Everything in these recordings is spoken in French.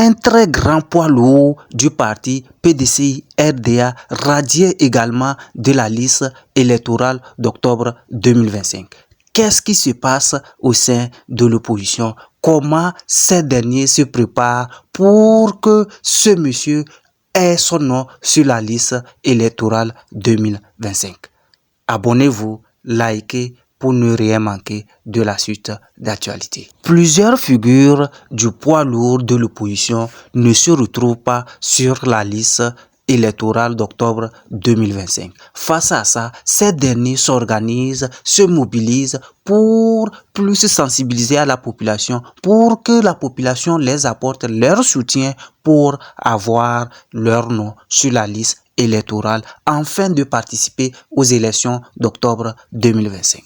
un très grand poids lourd du parti PDCI-RDA radié également de la liste électorale d'octobre 2025. Qu'est-ce qui se passe au sein de l'opposition? Comment ces derniers se préparent pour que ce monsieur ait son nom sur la liste électorale 2025? Abonnez-vous, likez pour ne rien manquer de la suite d'actualité. Plusieurs figures du poids lourd de l'opposition ne se retrouvent pas sur la liste électorale d'octobre 2025. Face à ça, ces derniers s'organisent, se mobilisent pour plus sensibiliser à la population, pour que la population les apporte leur soutien pour avoir leur nom sur la liste électorale afin de participer aux élections d'octobre 2025.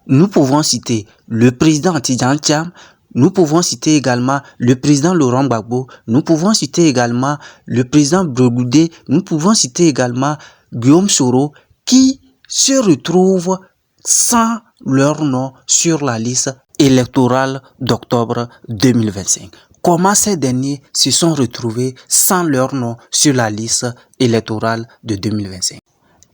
Nous pouvons citer le président Tidjane Thiam, nous pouvons citer également le président Laurent Gbagbo, nous pouvons citer également le président Brogoudé, nous pouvons citer également Guillaume Soro qui se retrouvent sans leur nom sur la liste électorale d'octobre 2025. Comment ces derniers se sont retrouvés sans leur nom sur la liste électorale de 2025?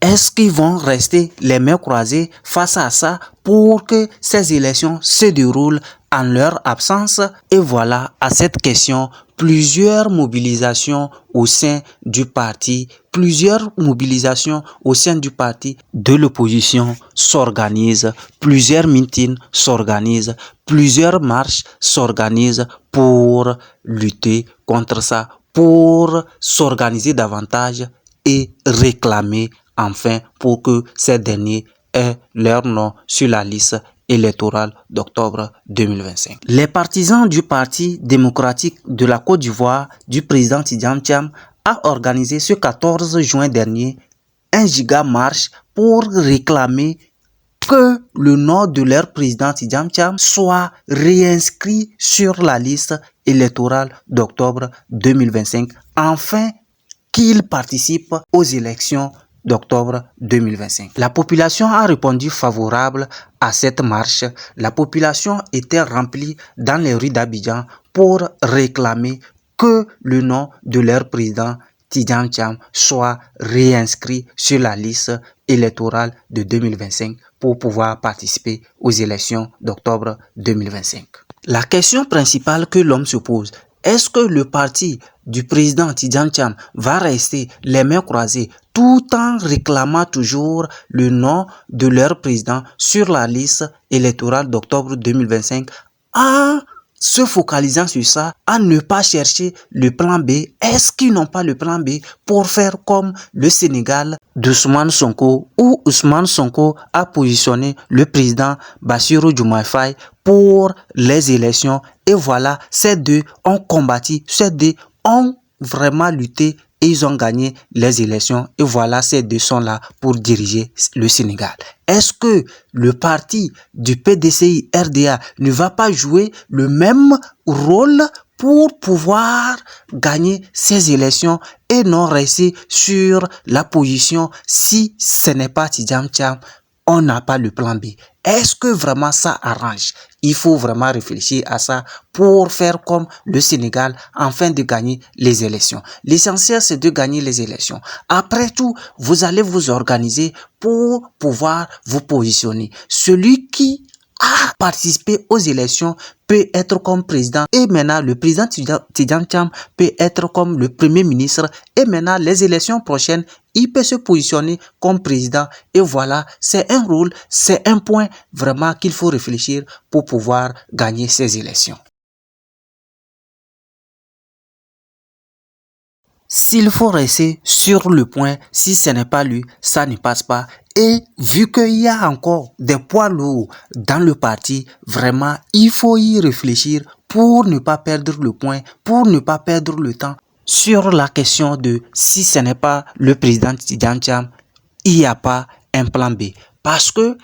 Est-ce qu'ils vont rester les mains croisées face à ça pour que ces élections se déroulent en leur absence? Et voilà, à cette question, plusieurs mobilisations au sein du parti, de l'opposition s'organisent, plusieurs meetings s'organisent, plusieurs marches s'organisent pour lutter contre ça, pour s'organiser davantage et réclamer enfin pour que ces derniers aient leur nom sur la liste électorale d'octobre 2025. Les partisans du Parti démocratique de la Côte d'Ivoire du président Tidjane Thiam a organisé ce 14 juin dernier un giga marche pour réclamer que le nom de leur président Tidjane Thiam soit réinscrit sur la liste électorale d'octobre 2025 afin qu'il participe aux élections d'octobre 2025. La population a répondu favorable à cette marche. La population était remplie dans les rues d'Abidjan pour réclamer que le nom de leur président Tidjane Thiam soit réinscrit sur la liste électorale de 2025 pour pouvoir participer aux élections d'octobre 2025. La question principale que l'homme se pose, est-ce que le parti du président Tidjane Thiam va rester les mains croisées tout en réclamant toujours le nom de leur président sur la liste électorale d'octobre 2025 en se focalisant sur ça, à ne pas chercher le plan B? Est-ce qu'ils n'ont pas le plan B pour faire comme le Sénégal d'Ousmane Sonko, où Ousmane Sonko a positionné le président Bassirou Diomaye Faye pour les élections? Et voilà, ces deux ont combattu, ces deux ont vraiment lutté et ils ont gagné les élections. Et voilà, ces deux sont là pour diriger le Sénégal. Est-ce que le parti du PDCI-RDA ne va pas jouer le même rôle pour pouvoir gagner ces élections et non rester sur la position si ce n'est pas Tidjane Thiam? On n'a pas le plan B. Est-ce que vraiment ça arrange? Il faut vraiment réfléchir à ça pour faire comme le Sénégal afin de gagner les élections. L'essentiel, c'est de gagner les élections. Après tout, vous allez vous organiser pour pouvoir vous positionner. Celui qui a participé aux élections peut être comme président et maintenant le président Tidjane Thiam peut être comme le premier ministre et maintenant les élections prochaines il peut se positionner comme président et voilà, c'est un rôle, c'est un point vraiment qu'il faut réfléchir pour pouvoir gagner ces élections. S'il faut rester sur le point, si ce n'est pas lui, ça ne passe pas. Et vu qu'il y a encore des poids lourds dans le parti, vraiment, il faut y réfléchir pour ne pas perdre le point, pour ne pas perdre le temps sur la question de si ce n'est pas le président Tidjane Thiam, il n'y a pas un plan B. Parce que,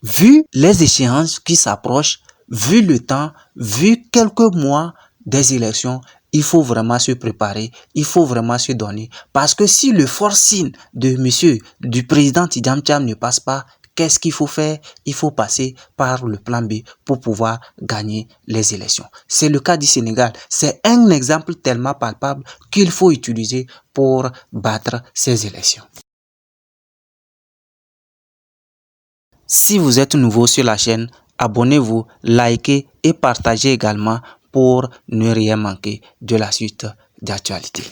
vu les échéances qui s'approchent, vu le temps, vu quelques mois des élections, il faut vraiment se préparer, il faut vraiment se donner. Parce que si le forcing de du président Tidjane Thiam ne passe pas, qu'est-ce qu'il faut faire? Il faut passer par le plan B pour pouvoir gagner les élections. C'est le cas du Sénégal. C'est un exemple tellement palpable qu'il faut utiliser pour battre ces élections. Si vous êtes nouveau sur la chaîne, abonnez-vous, likez et partagez également pour ne rien manquer de la suite d'actualité.